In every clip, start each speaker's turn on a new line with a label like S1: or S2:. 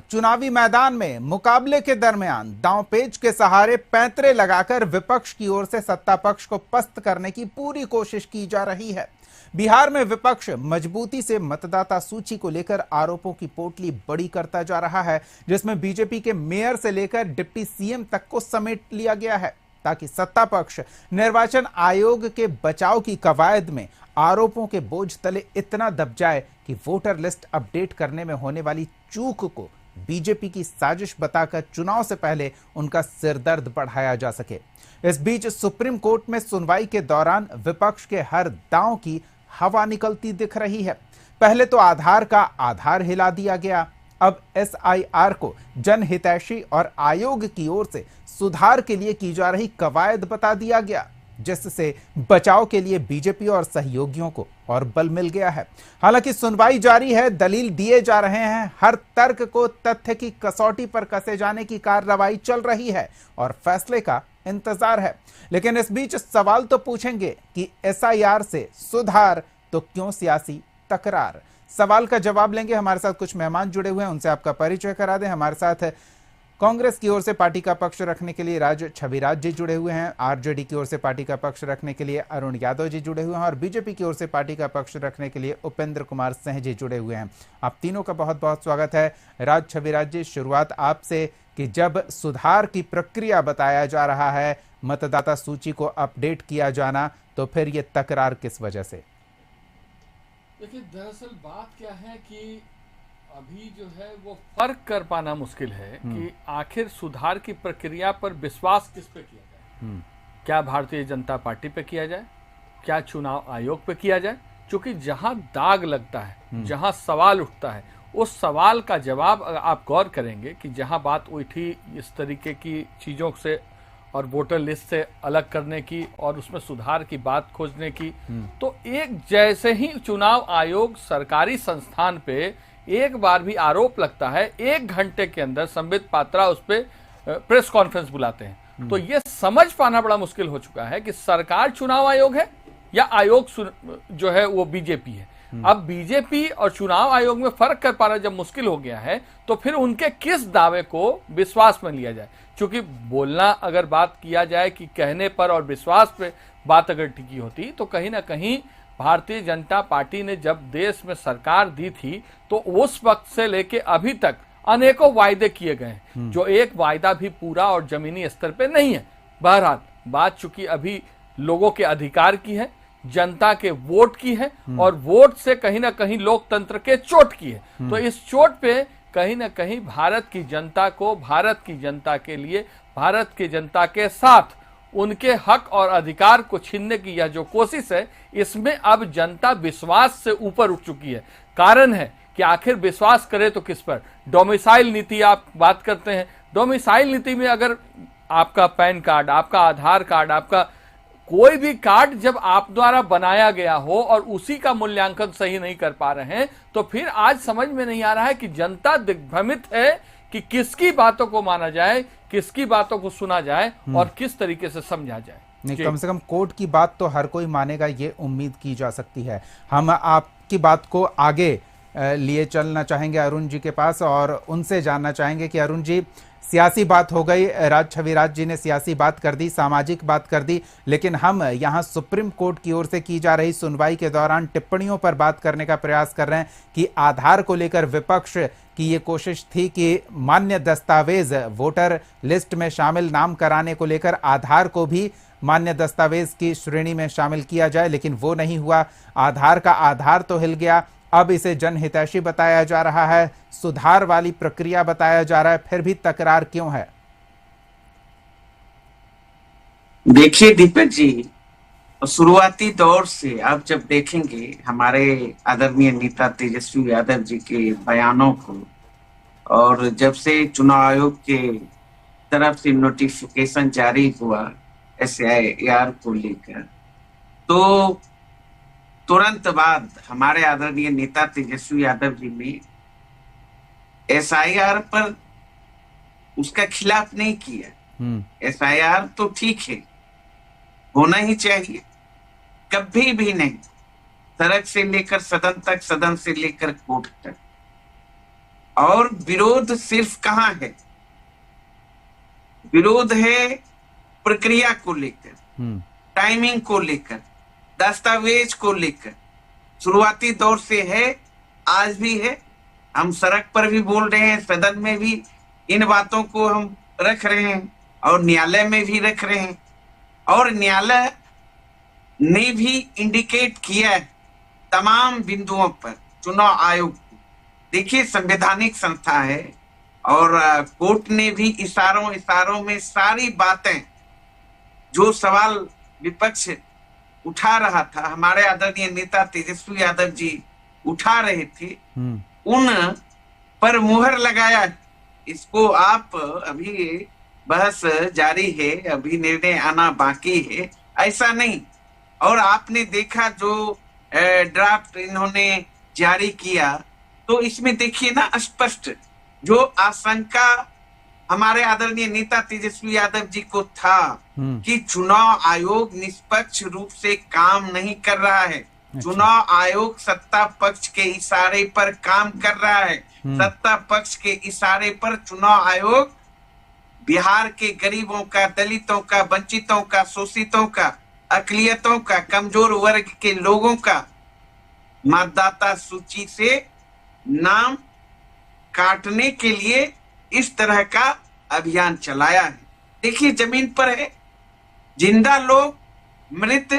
S1: चुनावी मैदान में मुकाबले के दरमियान दांवपेच के सहारे पैंतरे लगाकर विपक्ष की ओर से सत्ता पक्ष को पस्त करने की पूरी कोशिश की जा रही है। बिहार में विपक्ष मजबूती से मतदाता सूची को लेकर आरोपों की पोटली बड़ी करता जा रहा है, जिसमें बीजेपी के मेयर से लेकर डिप्टी सीएम तक को समेट लिया गया है, ताकि सत्ता पक्ष निर्वाचन आयोग के बचाव की कवायद में आरोपों के बोझ तले इतना दब जाए कि वोटर लिस्ट अपडेट करने में होने वाली चूक को बीजेपी की साजिश बताकर चुनाव से पहले उनका सिरदर्द बढ़ाया जा सके। इस बीच सुप्रीम कोर्ट में सुनवाई के दौरान विपक्ष के हर दांव की हवा निकलती दिख रही है। पहले तो आधार का आधार हिला दिया गया, अब एसआईआर को जनहितैषी और आयोग की ओर से सुधार के लिए की जा रही कवायद बता दिया गया, जिससे बचाव के लिए बीजेपी और सहयोगियों को और बल मिल गया है। हालांकि सुनवाई जारी है, दलील दिए जा रहे हैं, हर तर्क को तथ्य की कसौटी पर कसे जाने की कार्रवाई चल रही है और फैसले का इंतजार है। लेकिन इस बीच सवाल तो पूछेंगे कि एसआईआर से सुधार तो क्यों सियासी तकरार। सवाल का जवाब लेंगे। हमारे साथ कुछ मेहमान जुड़े हुए हैं, उनसे आपका परिचय करा दें। हमारे साथ कांग्रेस की ओर से पार्टी का पक्ष रखने के लिए राज छविराज जी जुड़े हुए हैं, आरजेडी की ओर से पार्टी का पक्ष रखने के लिए अरुण यादव जी जुड़े हुए हैं और बीजेपी की ओर से पार्टी का पक्ष रखने के लिए उपेंद्र कुमार सिंह जी जुड़े हुए हैं। आप तीनों का बहुत बहुत स्वागत है। राज छविराज जी, शुरुआत आपसे कि जब सुधार की प्रक्रिया बताया जा रहा है, मतदाता सूची को अपडेट किया जाना, तो फिर ये तकरार किस वजह से?
S2: देखिए, दरअसल बात क्या है कि अभी जो है वो फर्क कर पाना मुश्किल है कि आखिर सुधार की प्रक्रिया पर विश्वास किस पे किया जाए। क्या भारतीय जनता पार्टी पे किया जाए, क्या चुनाव आयोग पे किया जाए? क्योंकि जहां दाग लगता है, जहां सवाल उठता है, उस सवाल का जवाब आप गौर करेंगे कि जहां बात उठी इस तरीके की चीजों से और वोटर लिस्ट से अलग करने की और उसमें सुधार की बात खोजने की, तो एक जैसे ही चुनाव आयोग सरकारी संस्थान पे एक बार भी आरोप लगता है, 1 घंटे के अंदर संबित पात्रा उस पर प्रेस कॉन्फ्रेंस बुलाते हैं। तो ये समझ पाना बड़ा मुश्किल हो चुका है कि सरकार चुनाव आयोग है या आयोग जो है वो बीजेपी है। अब बीजेपी और चुनाव आयोग में फर्क कर पाना जब मुश्किल हो गया है, तो फिर उनके किस दावे को विश्वास में लिया जाए। क्योंकि बोलना अगर बात किया जाए कि कहने पर और विश्वास पे बात अगर टिकी होती, तो कहीं ना कहीं भारतीय जनता पार्टी ने जब देश में सरकार दी थी तो उस वक्त से लेके अभी तक अनेकों वायदे किए गए हैं, जो एक वायदा भी पूरा और जमीनी स्तर पे नहीं है। बहरहाल बात चूंकि अभी लोगों के अधिकार की है, जनता के वोट की है और वोट से कहीं ना कहीं लोकतंत्र के चोट की है। तो इस चोट पे कहीं ना कहीं भारत की जनता को, भारत की जनता के लिए, भारत की जनता के साथ उनके हक और अधिकार को छीनने की यह जो कोशिश है, इसमें अब जनता विश्वास से ऊपर उठ चुकी है। कारण है कि आखिर विश्वास करे तो किस पर? डोमिसाइल नीति आप बात करते हैं, डोमिसाइल नीति में अगर आपका पैन कार्ड, आपका आधार कार्ड, आपका कोई भी कार्ड जब आप द्वारा बनाया गया हो और उसी का मूल्यांकन सही नहीं कर पा रहे हैं, तो फिर आज समझ में नहीं आ रहा है कि जनता दिग्भ्रमित है कि किसकी बातों को माना जाए, किसकी बातों को सुना जाए और किस तरीके से समझा जाए।
S1: नहीं, कम से कम कोर्ट की बात तो हर कोई मानेगा, ये उम्मीद की जा सकती है। हम आपकी बात को आगे लिए चलना चाहेंगे अरुण जी के पास और उनसे जानना चाहेंगे कि अरुण जी, सियासी बात हो गई, राज छविराज जी ने सियासी बात कर दी, सामाजिक बात कर दी, लेकिन हम यहाँ सुप्रीम कोर्ट की ओर से की जा रही सुनवाई के दौरान टिप्पणियों पर बात करने का प्रयास कर रहे हैं कि आधार को लेकर विपक्ष की ये कोशिश थी कि मान्य दस्तावेज वोटर लिस्ट में शामिल नाम कराने को लेकर आधार को भी मान्य दस्तावेज की श्रेणी में शामिल किया जाए, लेकिन वो नहीं हुआ। आधार का आधार तो हिल गया, अब इसे जनहितैषी बताया जा रहा है, सुधार वाली प्रक्रिया बताया जा रहा है, फिर भी तकरार क्यों है?
S3: देखिए दीपक जी, शुरुआती दौर से आप जब देखेंगे हमारे आदरणीय नेता तेजस्वी यादव जी के बयानों को, और जब से चुनाव आयोग के तरफ से नोटिफिकेशन जारी हुआ एसआईआर को लेकर, तो तुरंत बाद हमारे आदरणीय नेता तेजस्वी यादव जी ने एसआईआर पर उसका खिलाफ नहीं किया। एसआईआर तो ठीक है, होना ही चाहिए, कभी भी नहीं। सड़क से लेकर सदन तक, सदन से लेकर कोर्ट तक। और विरोध सिर्फ कहाँ है? विरोध है प्रक्रिया को लेकर, टाइमिंग को लेकर, दस्तावेज को लेकर। शुरुआती दौर से है, आज भी है। हम सड़क पर भी बोल रहे हैं, सदन में भी इन बातों को हम रख रहे हैं और न्यायालय में भी रख रहे हैं। और न्यायालय ने भी इंडिकेट किया है तमाम बिंदुओं पर चुनाव आयोग को। देखिए, संवैधानिक संस्था है और कोर्ट ने भी इशारों में सारी बातें, जो सवाल विपक्ष उठा रहा था, हमारे आदरणीय नेता तेजस्वी यादव जी उठा रहे थे, उन पर मुहर लगाया। इसको आप अभी बहस जारी है, अभी निर्णय आना बाकी है, ऐसा नहीं। और आपने देखा जो ड्राफ्ट इन्होंने जारी किया, तो इसमें देखिए ना स्पष्ट जो आशंका हमारे आदरणीय नेता तेजस्वी यादव जी को था कि चुनाव आयोग निष्पक्ष रूप से काम नहीं कर रहा है। चुनाव आयोग सत्ता पक्ष के इशारे पर काम कर रहा है। सत्ता पक्ष के इशारे पर चुनाव आयोग बिहार के गरीबों का, दलितों का, वंचितों का, शोषितों का, अकलियतों का, कमजोर वर्ग के लोगों का मतदाता सूची से नाम काटने के लिए इस तरह का अभियान चलाया है। देखिए, जमीन पर है, जिंदा लोग मृत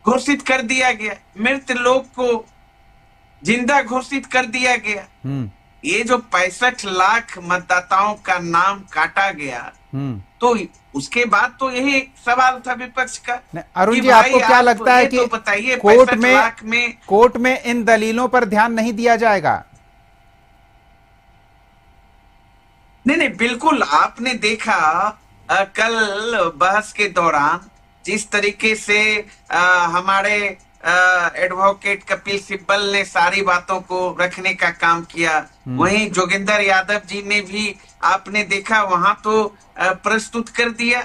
S3: घोषित कर दिया गया, मृत लोग को जिंदा घोषित कर दिया गया। ये जो 65 लाख मतदाताओं का नाम काटा गया, तो उसके बाद तो यही सवाल था विपक्ष का।
S1: अरुण जी, आपको क्या लगता है कि
S3: तो बताइए,
S1: कोर्ट में इन दलीलों पर ध्यान नहीं दिया जाएगा?
S3: नहीं, बिल्कुल। आपने देखा कल बहस के दौरान जिस तरीके से हमारे एडवोकेट कपिल सिब्बल ने सारी बातों को रखने का काम किया, वहीं जोगिंदर यादव जी ने भी आपने देखा वहां तो प्रस्तुत कर दिया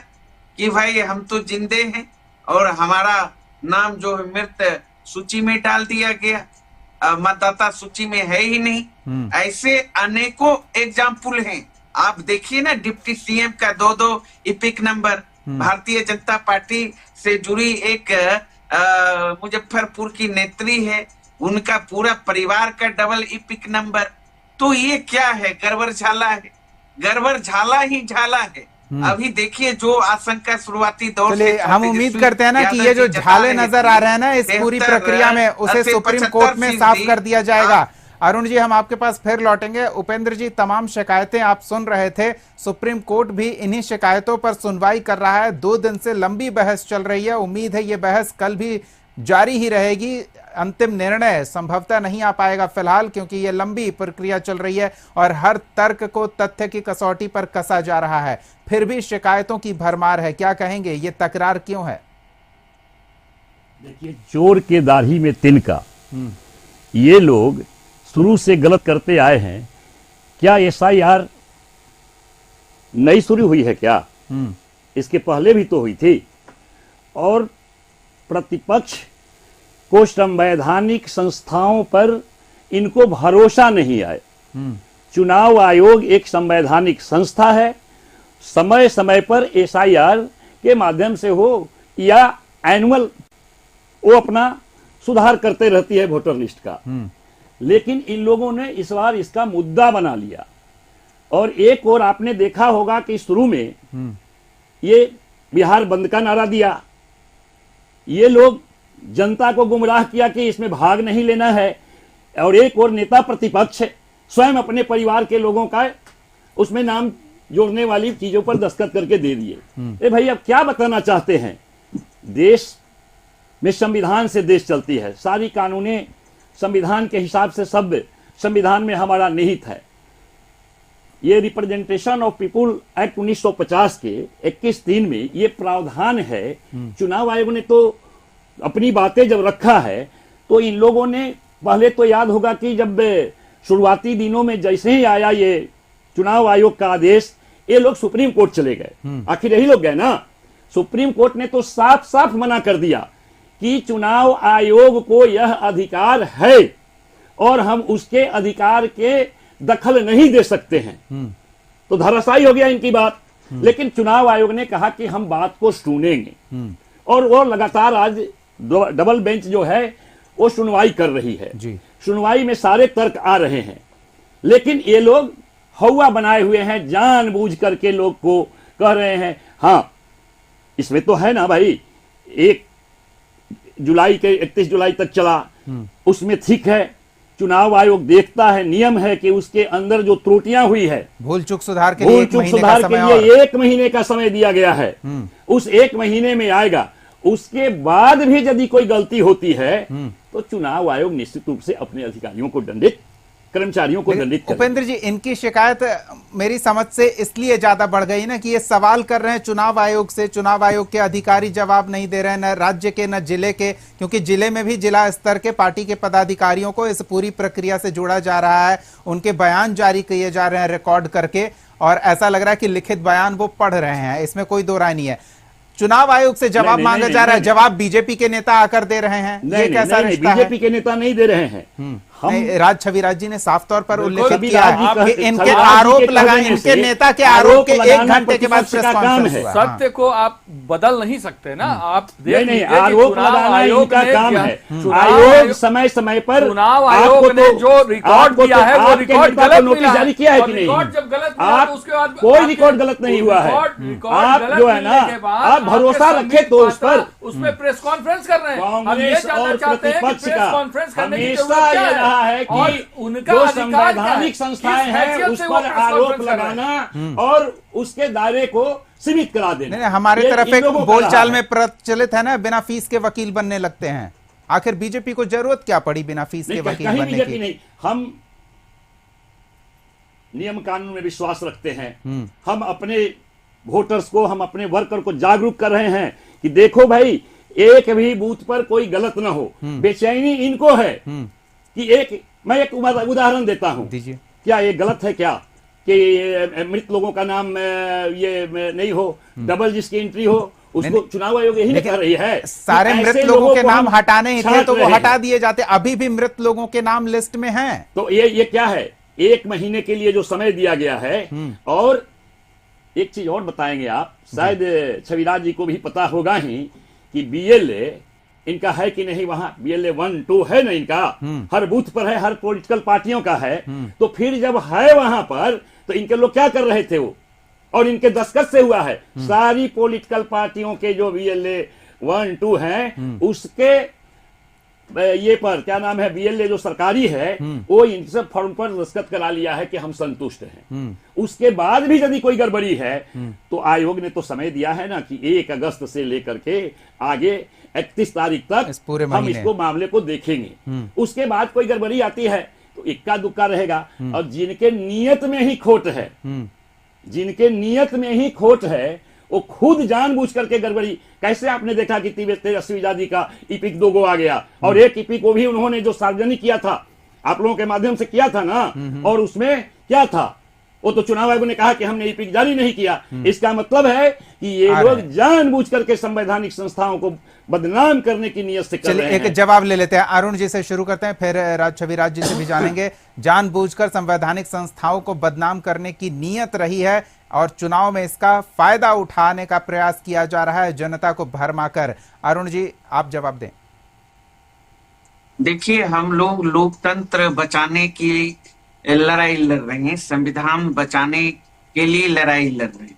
S3: कि भाई हम तो जिंदे हैं और हमारा नाम जो है मृत सूची में डाल दिया गया, मतदाता सूची में है ही नहीं। ऐसे अनेकों एग्जाम्पल हैं। आप देखिए ना, डिप्टी सीएम का 2-2 EPIC number, Bharatiya Janata party से जुड़ी एक मुजफ्फरपुर की नेत्री है, उनका पूरा परिवार का डबल इपिक नंबर। तो ये क्या है? गड़बड़ झाला है, गड़बड़ झाला ही झाला है। अभी देखिए जो आशंका शुरुआती दौर से,
S1: हम उम्मीद करते हैं ना कि ये जो झाले नजर आ रहे हैं ना इस पूरी प्रक्रिया में, उसे सुप्रीम कोर्ट में साफ कर दिया जाएगा। अरुण जी, हम आपके पास फिर लौटेंगे। उपेंद्र जी, तमाम शिकायतें आप सुन रहे थे, सुप्रीम कोर्ट भी इन्हीं शिकायतों पर सुनवाई कर रहा है। 2 दिन से लंबी बहस चल रही है, उम्मीद है ये बहस कल भी जारी ही रहेगी। अंतिम निर्णय संभवतः नहीं आ पाएगा फिलहाल, क्योंकि ये लंबी प्रक्रिया चल रही है और हर तर्क को तथ्य की कसौटी पर कसा जा रहा है। फिर भी शिकायतों की भरमार है, क्या कहेंगे, ये तकरार क्यों है?
S4: देखिए, चोर के दाढ़ी में तिनका, ये लोग शुरू से गलत करते आए हैं। क्या एसआईआर नई शुरू हुई है क्या? इसके पहले भी तो हुई थी। और प्रतिपक्ष को संवैधानिक संस्थाओं पर इनको भरोसा नहीं है। चुनाव आयोग एक संवैधानिक संस्था है, समय समय पर एसआईआर के माध्यम से हो या एनुअल वो अपना सुधार करते रहती है वोटर लिस्ट का। लेकिन इन लोगों ने इस बार इसका मुद्दा बना लिया। और एक और आपने देखा होगा कि शुरू में ये बिहार बंद का नारा दिया, ये लोग जनता को गुमराह किया कि इसमें भाग नहीं लेना है। और एक और नेता प्रतिपक्ष स्वयं अपने परिवार के लोगों का उसमें नाम जोड़ने वाली चीजों पर दस्तखत करके दे दिए। भाई, अब क्या बताना चाहते हैं? देश में संविधान से देश चलती है, सारी कानूनें संविधान के हिसाब से सब संविधान में हमारा निहित है। ये रिप्रेजेंटेशन ऑफ पीपुल एक्ट 1950 के 21(3) में ये प्रावधान है। चुनाव आयोग ने तो अपनी बातें जब रखा है, तो इन लोगों ने पहले तो याद होगा कि जब शुरुआती दिनों में जैसे ही आया ये चुनाव आयोग का आदेश, ये लोग सुप्रीम कोर्ट चले गए। आखिर यही लोग गए ना। सुप्रीम कोर्ट ने तो साफ साफ मना कर दिया कि चुनाव आयोग को यह अधिकार है और हम उसके अधिकार के दखल नहीं दे सकते हैं, तो धराशायी हो गया इनकी बात। लेकिन चुनाव आयोग ने कहा कि हम बात को सुनेंगे, और वो लगातार आज डबल बेंच जो है वो सुनवाई कर रही है
S1: जी।
S4: सुनवाई में सारे तर्क आ रहे हैं, लेकिन ये लोग हवा बनाए हुए हैं, जानबूझ करके लोग को कह रहे हैं हाँ इसमें तो है ना भाई 1 जुलाई के 31 जुलाई तक चला, उसमें ठीक है, चुनाव आयोग देखता है, नियम है कि उसके अंदर जो त्रुटियां हुई है,
S1: भूल चूक सुधार के लिए
S4: भूल
S1: 1
S4: चूक
S1: महीने
S4: सुधार
S1: का
S4: के
S1: समय
S4: लिए
S1: और
S4: 1 महीने का समय दिया गया है, उस 1 महीने में आएगा। उसके बाद भी यदि कोई गलती होती है तो चुनाव आयोग निश्चित रूप से अपने अधिकारियों को दंडित, कर्मचारियों को दंडित करेगा।
S1: उपेंद्र जी, इनकी शिकायत मेरी समझ से इसलिए ज्यादा बढ़ गई ना कि ये सवाल कर रहे हैं चुनाव आयोग से, चुनाव आयोग के अधिकारी जवाब नहीं दे रहे हैं, न राज्य के न जिले के, क्योंकि जिले में भी जिला स्तर के पार्टी के पदाधिकारियों को इस पूरी प्रक्रिया से जोड़ा जा रहा है, उनके बयान जारी किए जा रहे हैं रिकॉर्ड करके, और ऐसा लग रहा है कि लिखित बयान वो पढ़ रहे हैं, इसमें कोई दो राय नहीं है। चुनाव आयोग से जवाब मांगा जा रहा है, जवाब बीजेपी के नेता आकर दे रहे हैं, ये कैसा रिश्ता है?
S4: बीजेपी के नेता नहीं दे रहे हैं।
S1: राज छविराज जी ने साफ तौर पर उल्लेखित
S4: छवि
S1: किया
S4: राज जी
S1: है
S4: का-
S1: कि
S4: छवि
S1: इनके
S4: राज जी
S1: आरोप
S4: के
S1: लगा,
S4: कहने
S1: इनके
S4: से
S1: नेता के आरोप के 1
S4: लगाना
S1: घंटे के बाद
S4: प्रतिपक्ष
S1: प्रेस
S4: का काम
S1: कॉन्फ्रेंस
S4: है।
S1: हुआ। हाँ।
S2: सत्य को आप बदल नहीं सकते ना, आप देख
S4: नहीं
S2: लीजिए कि
S4: आरोप
S2: चुनाव
S4: लगाना
S2: आयोग
S4: इनका
S2: ने
S4: काम
S2: क्या-
S4: है।
S2: चुनाव
S4: आयोग
S2: आयोग-
S4: समय समय पर
S2: चुनाव
S4: आपको
S2: आयोग ने
S4: तो-
S2: जो रिकॉर्ड
S4: आपको
S2: दिया
S4: तो
S2: है वो
S4: आपके
S2: रिकॉर्ड
S4: नेता को
S2: गलत
S4: नोटिस
S2: मिला
S4: जारी किया है कि नहीं?
S2: रिकॉर्ड जब गलत मिला
S4: आप
S2: तो उसके बाद
S4: कोई
S2: आपके-
S4: रिकॉर्ड गलत नहीं हुआ है।
S2: रिकॉर्ड
S4: आप
S2: गलत
S4: जो है ना,
S2: मिलने के बाद
S4: आप
S2: आपके
S4: भरोसा
S2: संबित
S4: रखे तो उस पर।
S2: पात्रा उसमें प्रेस कॉन्फ्रेंस कर रहे हैं। हम ये
S4: कांग्रेस
S2: जानना
S4: और
S2: चाहते हैं कि
S4: प्रतिपक्ष
S2: प्रेस
S4: का
S2: कॉन्फ्रेंस करने की
S4: हमेशा
S2: जरूरत क्या
S4: ये रहा है
S2: और
S4: कि
S2: उनका
S4: जो
S2: अधिकार क्या है?
S4: संवैधानिक संस्थाएं
S2: किस
S4: हैं
S2: हैसियत
S4: उस
S2: से वो
S4: पर
S2: प्रेस
S4: आरोप
S2: कॉन्फ्रेंस कर रहे हैं?
S4: लगाना और उसके दायरे को सीमित करा देना।
S1: नहीं, हमारे
S4: ये
S1: तरफ
S4: इन
S1: एक
S4: लोगों का
S1: बोलचाल
S4: रहा
S1: में
S4: है।
S1: प्रचलित है ना, बिना फीस के वकील बनने लगते हैं। आखिर बीजेपी को जरूरत क्या पड़ी बिना फीस के
S4: नहीं,
S1: वकील
S4: कहीं
S1: बनने
S4: बीजेपी
S1: की?
S4: नहीं, हम नियम कानून में विश्वास रखते हैं। हम अपने वोटर्स को, हम अपने वर्कर को जागरूक कर रहे हैं कि देखो भाई, एक भी बूथ पर कोई गलत ना हो। बेचैनी इनको है कि मैं एक उदाहरण देता हूं।
S1: दीजिए।
S4: क्या ये गलत है क्या कि मृत लोगों का नाम ये नहीं हो, डबल जिसकी एंट्री हो, उसको चुनाव आयोग यही नहीं कर रही है।
S1: सारे
S4: कि
S1: मृत
S4: ऐसे
S1: लोगों के
S4: को
S1: नाम
S4: हम
S1: हटाने ही थे
S4: छांट
S1: तो वो
S4: रहे
S1: हटा
S4: हैं।
S1: दिए जाते, अभी भी मृत लोगों के नाम लिस्ट में हैं।
S4: तो ये क्या है, 1 महीने के लिए जो समय दिया गया है। और एक चीज और बताएंगे आप, शायद छविराज जी को भी पता होगा ही कि बीएलए इनका है कि नहीं, वहां बीएलए 1, 2 है ना इनका, हर बूथ पर है, हर पॉलिटिकल पार्टियों का है। तो फिर जब है वहां पर तो इनके लोग क्या कर रहे थे वो, और इनके दस्तखत से हुआ है। सारी पॉलिटिकल पार्टियों के जो बीएलए 1, 2 हैं उसके ये पर क्या नाम है, बीएलए जो सरकारी है वो इन सब फॉर्म पर दस्तखत करा लिया है कि हम संतुष्ट हैं। उसके बाद भी यदि कोई गड़बड़ी है तो आयोग ने तो समय दिया है ना कि 1 अगस्त से लेकर के आगे 31 तारीख तक
S1: इस पूरे
S4: हम
S1: महीने।
S4: इसको मामले को देखेंगे। उसके बाद कोई गड़बड़ी आती है तो इक्का दुक्का रहेगा। और जिनके नियत में ही खोट है, जिनके नियत में ही खोट है, वो खुद जानबूझ करके गड़बड़ी। कैसे आपने देखा कि तेजस्वी यादव का इपिक 2 गो आ गया, और एक इपिक को भी उन्होंने जो सार्वजनिक किया था, आप लोगों के माध्यम से किया था ना, और उसमें क्या था, वो तो चुनाव आयोग ने कहा कि हमने इपिक जारी नहीं किया। इसका मतलब है कि ये लोग जानबूझ करके संवैधानिक संस्थाओं को बदनाम करने की नियत से कर
S1: चलिए
S4: रहे
S1: एक
S4: हैं।
S1: जवाब ले लेते हैं, अरुण जी से शुरू करते हैं, फिर राज छविराज जी से भी जानेंगे। जानबूझकर संवैधानिक संस्थाओं को बदनाम करने की नीयत रही है और चुनाव में इसका फायदा उठाने का प्रयास किया जा रहा है जनता को भरमाकर। अरुण जी, आप जवाब दें।
S3: देखिए, हम लोग लोकतंत्र बचाने की लड़ाई लड़ रहे हैं, संविधान बचाने के लिए लड़ाई लड़ रहे हैं,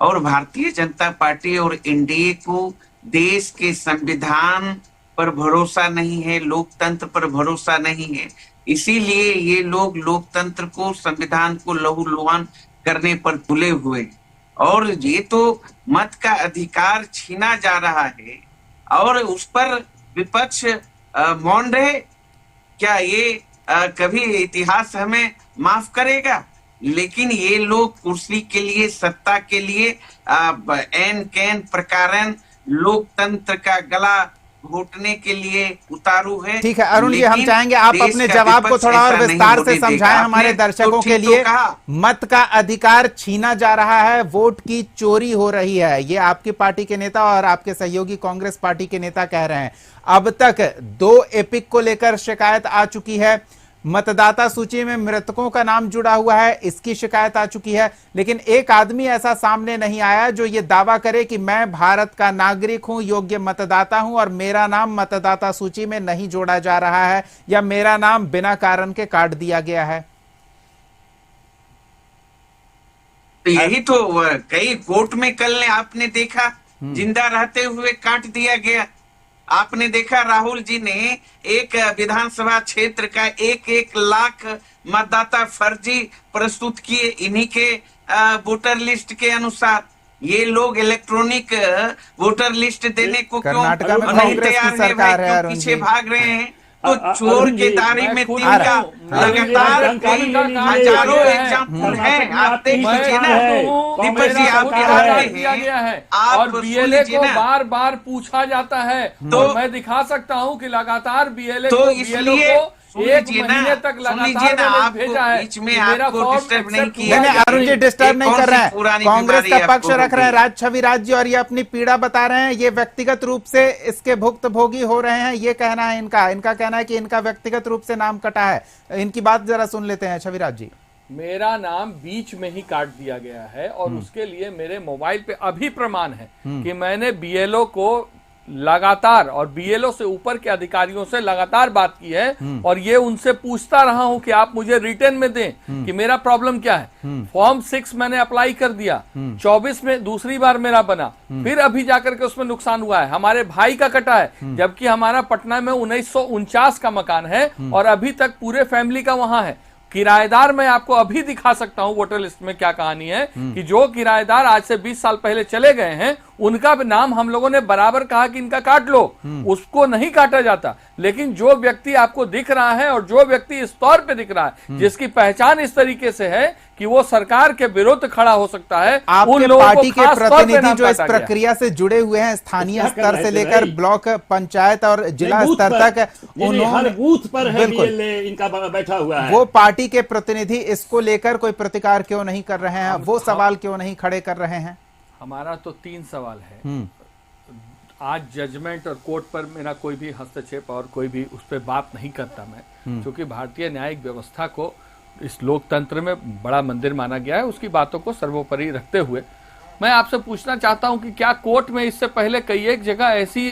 S3: और भारतीय जनता पार्टी और एनडीए को देश के संविधान पर भरोसा नहीं है, लोकतंत्र पर भरोसा नहीं है। इसीलिए ये लोग लोकतंत्र को, संविधान को लहूलुहान करने पर तुले हुए, और ये तो मत का अधिकार छीना जा रहा है और उस पर विपक्ष मौन रहे। क्या ये कभी इतिहास हमें माफ करेगा? लेकिन ये लोग कुर्सी के लिए, सत्ता के लिए एन कैन प्रकारन लोकतंत्र का गला घोटने के लिए उतारू है।
S1: ठीक है अरुण जी, हम चाहेंगे आप अपने जवाब को थोड़ा और विस्तार से समझाएं हमारे दर्शकों के लिए। मत का अधिकार छीना जा रहा है, वोट की चोरी हो रही है, ये आपकी पार्टी के नेता और आपके सहयोगी कांग्रेस पार्टी के नेता कह रहे हैं। अब तक 2 एपिक को लेकर शिकायत आ चुकी है, मतदाता सूची में मृतकों का नाम जुड़ा हुआ है, इसकी शिकायत आ चुकी है। लेकिन एक आदमी ऐसा सामने नहीं आया जो ये दावा करे कि मैं भारत का नागरिक हूं, योग्य मतदाता हूं और मेरा नाम मतदाता सूची में नहीं जोड़ा जा रहा है या मेरा नाम बिना कारण के काट दिया गया है।
S3: तो यही तो कई कोर्ट में कल ने आपने देखा, जिंदा रहते हुए काट दिया गया। आपने देखा राहुल जी ने एक विधानसभा क्षेत्र का 1-1 लाख मतदाता फर्जी प्रस्तुत किए इन्हीं के वोटर लिस्ट के अनुसार। ये लोग इलेक्ट्रॉनिक वोटर लिस्ट देने को क्यों
S1: कर्नाटका में
S3: नहीं
S1: कांग्रेस
S3: तैयार
S1: की
S3: है?
S1: सरकार
S3: भाई
S1: है,
S3: क्यों
S1: अरुण
S3: पीछे
S1: जी।
S3: भाग रहे हैं? तो चोर
S4: अरुण
S3: के
S4: जी,
S3: दारी में
S2: खुद
S3: तीन का
S2: अरुण जी,
S3: लगातार
S4: जानकारी
S3: कई
S4: ले
S3: हजारों
S4: लीजिए।
S3: एग्जाम्पल हैं। आप देख
S2: मैं
S3: लीजिए ना,
S2: आपको
S3: दीपक जी,
S2: मेरा
S3: आप
S2: खुद
S3: दिखाते
S2: आधार
S3: हैं।
S2: दिया गया है
S3: आप
S2: और
S3: सुन
S2: बीएलए
S3: लीजिए
S2: को
S3: ना।
S2: बार बार पूछा जाता है
S3: तो
S2: और मैं दिखा सकता हूं कि लगातार बीएलए
S3: तो
S2: को
S3: इसलिए सुन
S2: एक
S3: लीजिए ना,
S2: महीने तक
S3: सुन लीजिए
S2: लगातार
S3: ना,
S2: मैंने
S3: आपको
S2: भेजा है
S3: बीच में
S2: कि मेरा
S3: आपको
S2: फॉर्म
S3: डिस्टर्ब नहीं
S2: एक्सेप्ट
S3: किया
S2: हुआ
S1: नहीं,
S2: या
S1: अरुण जी
S2: नहीं।
S1: डिस्टर्ब नहीं
S3: कौन
S1: कर
S3: सी
S1: रहे हैं।
S3: पुरानी
S1: कांग्रेस
S3: बीमारी
S1: का पक्ष
S3: आपको
S1: रख रहे हैं,
S3: हो गई?
S1: राज छवि राज्य, और ये अपनी पीड़ा बता रहे हैं। ये व्यक्तिगत रूप से इसके भुक्तभोगी हो रहे हैं, ये कहना है इनका कहना है कि इनका व्यक्तिगत रूप से नाम कटा है। इनकी बात जरा सुन लेते हैं छविराज जी।
S2: मेरा नाम बीच में ही काट दिया गया है और उसके लिए मेरे मोबाइल पे अभी प्रमाण है कि मैंने बीएलओ को लगातार और बीएलओ से ऊपर के अधिकारियों से लगातार बात की है और ये उनसे पूछता रहा हूं कि आप मुझे रिटर्न में दें कि मेरा प्रॉब्लम क्या है। फॉर्म 6 मैंने अप्लाई कर दिया, 24 में दूसरी बार मेरा बना, फिर अभी जाकर के उसमें नुकसान हुआ है। हमारे भाई का कटा है, जबकि हमारा पटना में 1949 का मकान है और अभी तक पूरे फैमिली का वहां है। किराएदार मैं आपको अभी दिखा सकता हूं वोटर लिस्ट में क्या कहानी है कि जो किराएदार आज से 20 साल पहले चले गए हैं उनका भी नाम हम लोगों ने बराबर कहा कि इनका काट लो, उसको नहीं काटा जाता। लेकिन जो व्यक्ति आपको दिख रहा है और जो व्यक्ति इस तौर पे दिख रहा है जिसकी पहचान इस तरीके से है कि वो सरकार के विरुद्ध खड़ा हो सकता है, उन
S1: आपके
S2: लोगों को
S1: पार्टी के
S2: खास तौर पे
S1: प्रतिनिधि
S2: नाम
S1: जो इस
S2: काटा गया।
S1: प्रक्रिया से जुड़े हुए हैं, स्थानीय
S4: क्या कर
S1: स्तर
S4: रहे
S1: से
S4: थे
S1: लेकर
S4: भाई?
S1: ब्लॉक पंचायत और जिला
S4: बूथ
S1: स्तर
S4: पर,
S1: तक,
S4: यानी हर बूथ पर है
S1: बिल्कुल।
S4: बीएलए इनका बैठा हुआ है।
S1: वो पार्टी के प्रतिनिधि इसको लेकर कोई प्रतिकार क्यों नहीं कर रहे हैं? वो सवाल क्यों नहीं खड़े कर रहे हैं?
S2: हमारा तो 3 सवाल है। आज जजमेंट और कोर्ट पर मेरा कोई भी हस्तक्षेप और कोई भी उस पर बात नहीं करता मैं, क्योंकि भारतीय न्यायिक व्यवस्था को इस लोकतंत्र में बड़ा मंदिर माना गया है। उसकी बातों को सर्वोपरि रखते हुए मैं आपसे पूछना चाहता हूं कि क्या कोर्ट में इससे पहले कई एक जगह ऐसी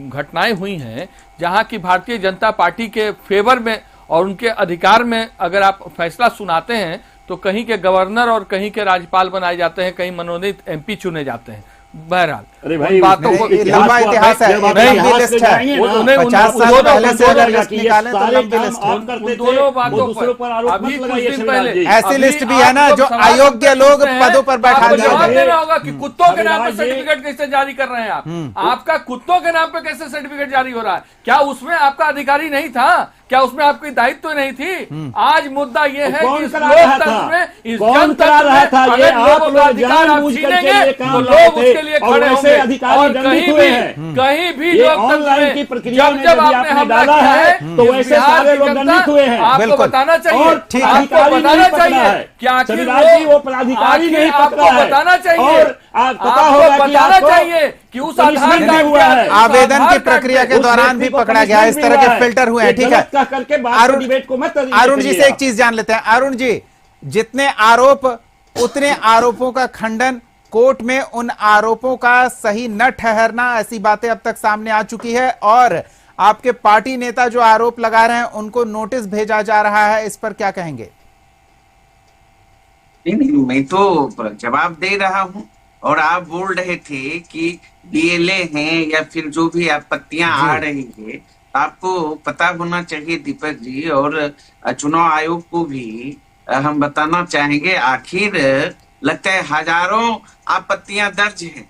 S2: घटनाएं हुई हैं जहां की भारतीय जनता पार्टी के फेवर में और उनके अधिकार में अगर आप फैसला सुनाते हैं तो कहीं के गवर्नर और कहीं के राज्यपाल बनाए जाते हैं, कहीं मनोनीत एमपी चुने जाते हैं। बहरहाल
S4: अरे भाई,
S2: उन बातों को
S1: ये लंबा इतिहास है, लंबी लिस्ट है। 50 साल पहले से अगर लिस्ट निकालें तो लंबी लिस्ट है।
S2: उन दोनों बातों पर अभी कुछ दिन पहले
S1: ऐसी लिस्ट भी है ना जो अयोग्य लोग पदों पर बैठा
S2: आपको
S1: दिया
S2: जवाब
S1: गया।
S2: देना होगा कि कुत्तों के नाम पे
S4: अभिलाष जी-
S2: सर्टिफिकेट कैसे जारी कर रहे हैं आप? आपका कुत्तों के नाम पे कैसे सर्टिफिकेट जारी हो रहा है? क्या उसमें आपका अधिकारी नहीं था? क्या उसमें आपकी दायित्व नहीं थी? आज मुद्दा ये है कि इस लोकतंत्र में, इस
S4: कौन करा
S2: जनतंत्र
S4: रहा
S2: में
S4: था? ये
S2: अगर
S4: आप
S2: लोगों का
S4: लोग
S2: अधिकार आप
S4: जानबूझ करके
S2: छीनेंगे
S4: ये
S2: तो
S4: काम
S2: लोग
S4: लाए
S2: उसके
S4: थे
S2: लिए
S4: और
S2: खड़े
S4: वैसे
S2: होंगे।
S4: अधिकारी
S2: और
S4: दंडित
S2: कहीं
S4: हुए
S2: भी
S4: हैं।
S2: कहीं भी
S4: ये
S2: लोकतंत्र
S4: ऑनलाइन की
S2: में
S4: प्रक्रिया में
S2: जब
S4: यदि
S2: आपने
S4: आपने
S2: हमला
S4: डाला
S2: किया
S4: है,
S2: है
S4: तो
S2: इस
S4: वैसे
S2: बिहार
S4: सारे
S2: की
S4: लोग
S2: जनता,
S4: दंडित हुए हैं।
S2: आपको
S1: बिल्कुल।
S2: बताना चाहिए,
S4: और ठीक
S2: आपको
S4: अधिकारी
S2: बताना
S4: नहीं पकड़ा
S2: चाहिए
S4: है।
S2: कि आखिर
S4: शनिवार जी वो पदाधिकारी नहीं
S2: आपको
S4: पकड़ा है।
S2: बताना चाहिए,
S4: और आप पता
S2: आपको
S4: होगा कि
S2: बताना
S4: आपको
S2: चाहिए कि उस आधार
S4: punishment
S2: कार्ड
S4: भी हुआ है।
S2: उस
S1: आवेदन
S2: आधार
S1: की
S2: कार्ड
S1: प्रक्रिया के
S2: पे-
S4: उस
S1: दौरान
S4: व्यक्ति
S1: भी
S4: को
S1: पकड़ा गया, इस
S4: punishment
S1: तरह
S4: भी
S1: के
S4: हुआ है।
S1: फिल्टर हुए हैं।
S4: ये
S1: ठीक है,
S4: गलत कह करके बात को डिबेट को मत
S1: अरुण जी से एक चीज जान लेते हैं। अरुण जी, जितने आरोप उतने आरोपों का खंडन, कोर्ट में उन आरोपों का सही न ठहरना, ऐसी बातें अब तक सामने आ चुकी है और आपके पार्टी नेता जो आरोप लगा रहे हैं उनको नोटिस भेजा जा रहा है, इस पर क्या कहेंगे?
S3: नहीं, मैं तो जवाब दे रहा हूं और आप बोल रहे थे कि डीएलए हैं या फिर जो भी आपत्तियां आ रही है, आपको पता होना चाहिए दीपक जी, और चुनाव आयोग को भी हम बताना चाहेंगे। आखिर लगता है हजारों आपत्तियां दर्ज हैं।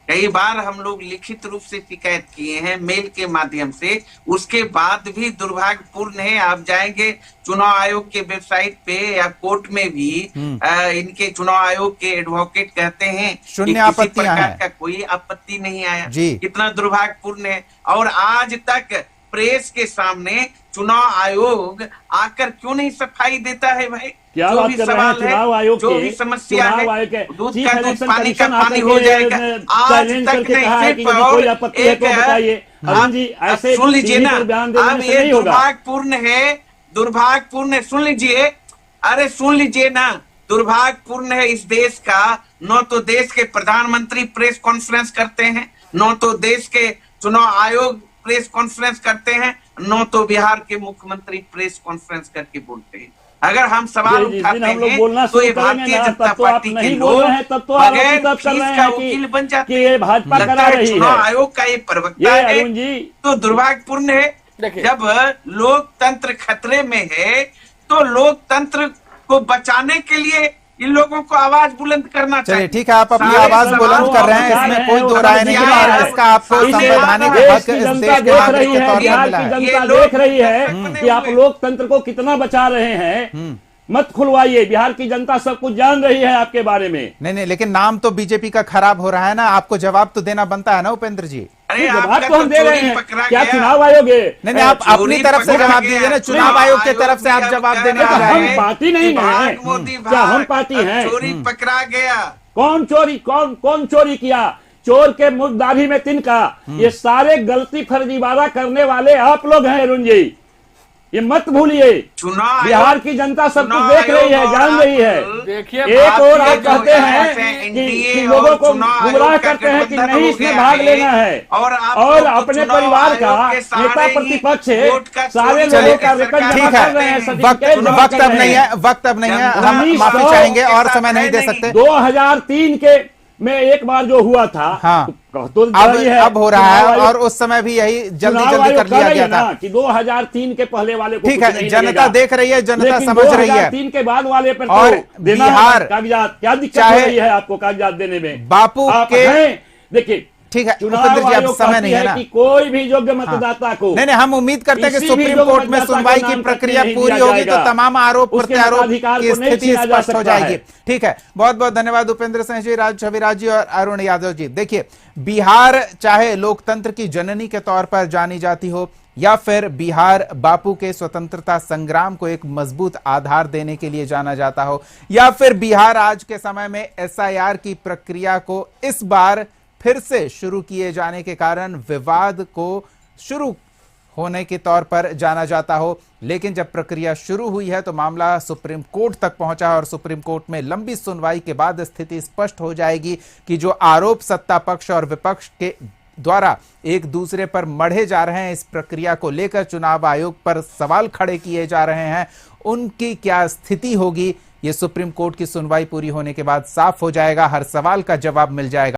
S3: कई बार हम लोग लिखित रूप से शिकायत किए हैं मेल के माध्यम से, उसके बाद भी दुर्भाग्यपूर्ण है। आप जाएंगे चुनाव आयोग के वेबसाइट पे या कोर्ट में भी इनके चुनाव आयोग के एडवोकेट कहते हैं कि
S1: शून्य
S3: किसी
S1: आपत्तियां
S3: प्रकार
S1: हैं।
S3: का कोई आपत्ति नहीं आया।
S1: जी।
S3: कितना दुर्भाग्यपूर्ण है। और आज तक प्रेस के सामने चुनाव आयोग आकर क्यों नहीं सफाई देता है भाई?
S4: क्या
S3: जो
S4: बात
S3: भी
S4: कर रहे हैं
S3: सवाल है,
S4: चुनाव आयोग
S3: जो
S4: के?
S3: भी समस्या
S4: चुनाव आयोग के
S3: है, दूध
S4: चीफ
S3: का दूध,
S4: इलेक्शन
S3: पानी का
S4: कमीशन
S3: पानी
S4: आकर
S3: हो
S4: के
S3: जाएगा। आज
S4: चैलेंज
S3: तक
S4: करके
S3: नहीं,
S4: कहा है कि
S3: सिर्फ
S4: यदि कोई आपत्ति है तो बताइए। अरुण जी,
S3: आप
S4: ऐसे
S3: सुन लीजिए
S4: टीवी
S3: ना,
S4: पर बयान
S3: अब
S4: देने से
S3: ये
S4: नहीं होगा।
S3: दुर्भाग्यपूर्ण है दुर्भाग्यपूर्ण है, सुन लीजिए, अरे सुन लीजिए ना, दुर्भाग्यपूर्ण है इस देश का, न तो देश के प्रधानमंत्री प्रेस कॉन्फ्रेंस करते हैं, न तो देश के चुनाव आयोग प्रेस कॉन्फ्रेंस करते हैं, न तो बिहार के मुख्यमंत्री प्रेस कॉन्फ्रेंस करके बोलते हैं। अगर हम सवाल उठाते
S4: हम लोग
S3: हैं
S4: बोलना
S3: तो ये
S4: शुरू करेंगे
S3: भारतीय
S4: ना,
S3: जनता
S4: तब तो आप
S3: पार्टी के
S4: नहीं बोल
S3: लोग
S4: रहे हैं, तब तो आप
S3: बगैर
S4: तब कर
S3: फीस
S4: रहे
S3: का
S4: हैं
S3: वकील बन जाते
S4: कि ये
S3: हैं।
S4: भाजपा
S3: लगता
S4: करा
S3: है
S4: रही है।
S3: चुनाव आयोग का ये प्रवक्ता
S4: ये
S3: है,
S4: अरुण जी,
S3: तो दुर्भाग्यपूर्ण है।
S2: देखिए।
S3: जब लोकतंत्र खतरे में है तो लोकतंत्र को बचाने के लिए इन लोगों को आवाज बुलंद करना
S1: चलिए
S3: चाहिए।
S1: ठीक है, आप अपनी
S3: सारे
S1: आवाज
S3: सवाल
S1: बुलंद कर रहे हैं,
S4: बचा
S1: इसमें
S4: रहे
S1: कोई
S4: हैं,
S1: दो
S4: वो
S1: राय
S4: समझ
S1: नहीं
S3: क्या
S1: है,
S3: है?
S1: और इसका आपको
S3: इसे
S1: संवैधानिक
S3: देश
S1: हक
S4: की
S1: इस
S4: जनता
S1: देश के
S4: देख
S1: नागरिक
S4: रही
S1: के
S4: है,
S1: तौर पर
S4: बिहार
S1: मिला
S4: की
S1: है।
S4: जनता
S3: ये लोग
S4: देख रही है
S3: बने
S4: कि आप
S3: हुए।
S4: लोकतंत्र को कितना बचा रहे हैं। मत खुलवाइए, बिहार की जनता सब कुछ जान रही है आपके बारे में।
S1: नहीं, लेकिन नाम तो बीजेपी का खराब हो रहा है ना, आपको जवाब तो देना बनता है ना उपेंद्र जी।
S3: अरे
S4: जवाब
S3: आपका
S4: तो हम दे रहे
S3: चोरी
S4: हैं,
S3: पकड़ा
S4: क्या
S3: गया।
S4: चुनाव आयोग है?
S1: नहीं, आप अपनी
S3: चोरी
S1: तरफ से
S3: पकड़ा
S1: जवाब
S3: गया।
S1: दीजिए ना,
S3: नहीं,
S1: चुनाव आयोग की तरफ से आप
S3: आयोग
S1: जवाब
S3: कह
S1: देने
S3: रहा
S1: आ रहे
S4: हम
S1: हैं।
S4: पार्टी नहीं
S3: कि
S4: है,
S3: भाग मोदी
S4: क्या हम
S3: भाग,
S4: पार्टी
S3: अब
S4: हैं?
S3: चोरी पकड़ा गया।
S4: कौन चोरी, कौन चोरी किया? चोर के मुंह दाढ़ी में तिनका। ये सारे गलती फर्जीवादा करने वाले आप लोग हैं अरुण जी, ये मत भूलिए।
S3: चुनाव
S4: बिहार की जनता सब कुछ देख रही है, जान रही है।
S2: देखिए,
S4: एक और आप
S3: भारतीय
S4: कहते
S3: जो
S4: हैं
S3: है,
S4: कि
S3: NDA
S4: लोगों
S3: और
S4: को
S3: चुनाव
S4: गुमराह
S3: आयोग का
S4: करते हैं कि
S3: गठबंधन
S4: नहीं
S3: हो
S4: इसमें
S3: गया
S4: भाग
S3: है।
S4: लेना है,
S3: और आप
S4: और
S3: लोग
S4: अपने
S3: चुनाव
S4: परिवार का
S3: आयोग के सहारे
S4: नेता
S3: ही
S4: प्रतिपक्ष
S3: वोट का
S4: सारे
S3: चोरी
S4: लोगों का
S3: करके
S4: रिकॉर्ड
S3: सरकार
S4: जमा
S1: ठीक है,
S4: कर रहे हैं,
S3: वक्त-
S4: सर्टिफिकेट जमा
S1: वक्त
S4: कर
S1: अब
S4: रहे
S1: नहीं
S4: हैं।
S1: है, वक्त अब नहीं है,
S3: जनता
S1: हम
S4: उन्नीस
S1: माफी
S4: सौ
S1: चाहेंगे
S3: के
S1: और
S3: साथ
S1: समय नहीं
S3: है
S1: दे
S3: नहीं।
S1: सकते।
S4: 2003 के में एक बार जो हुआ था,
S1: हाँ,
S4: तो
S1: अब हो रहा है, और उस समय भी यही जल्दी कर लिया गया था
S4: कि 2003 के पहले वाले को
S1: ठीक
S4: कुछ
S1: है,
S4: नहीं
S1: जनता
S4: लगेगा।
S1: देख रही है, जनता
S4: लेकिन
S1: समझ रही है।
S4: 2003 के बाद वाले पर
S1: और
S4: तो देना
S1: बिहार
S4: कागजात, क्या दिक्कत हो
S1: चाहे
S4: रही है आपको कागजात देने में?
S1: बापू
S4: आप
S1: के
S4: हैं, देखिए
S1: ठीक है
S4: चुनाव
S1: उपेंद्र जी, अब
S4: आयोग
S1: समय
S4: कहती
S1: नहीं है ना।
S4: कि कोई भी योग्य मतदाता को
S1: नहीं, हम उम्मीद करते हैं कि
S4: किसी भी
S1: सुप्रीम
S4: योग्य
S1: कोर्ट में
S4: मतदाता
S1: सुनवाई
S4: का
S1: की
S4: नाम
S1: प्रक्रिया
S4: नहीं
S1: पूरी
S4: दिया
S1: होगी तो
S4: जाएगा।
S1: तमाम आरोप
S4: उसके
S1: प्रत्यारोप
S4: मताधिकार
S1: की
S4: को नहीं
S1: स्थिति
S4: छीना जा
S1: स्पष्ट हो
S4: सकता
S1: जाएगी।
S4: है।
S1: ठीक है, बहुत बहुत धन्यवाद उपेंद्र सिंह जी, छविराज जी और अरुण यादव जी। देखिए, बिहार चाहे लोकतंत्र की जननी के तौर पर जानी जाती हो, या फिर बिहार बापू के स्वतंत्रता संग्राम को एक मजबूत आधार देने के लिए जाना जाता हो, या फिर बिहार आज के समय में SIR की प्रक्रिया को इस बार फिर से शुरू किए जाने के कारण विवाद को शुरू होने के तौर पर जाना जाता हो, लेकिन जब प्रक्रिया शुरू हुई है तो मामला सुप्रीम कोर्ट तक पहुंचा और सुप्रीम कोर्ट में लंबी सुनवाई के बाद स्थिति स्पष्ट हो जाएगी कि जो आरोप सत्ता पक्ष और विपक्ष के द्वारा एक दूसरे पर मढ़े जा रहे हैं, इस प्रक्रिया को लेकर चुनाव आयोग पर सवाल खड़े किए जा रहे हैं, उनकी क्या स्थिति होगी, ये सुप्रीम कोर्ट की सुनवाई पूरी होने के बाद साफ हो जाएगा, हर सवाल का जवाब मिल जाएगा।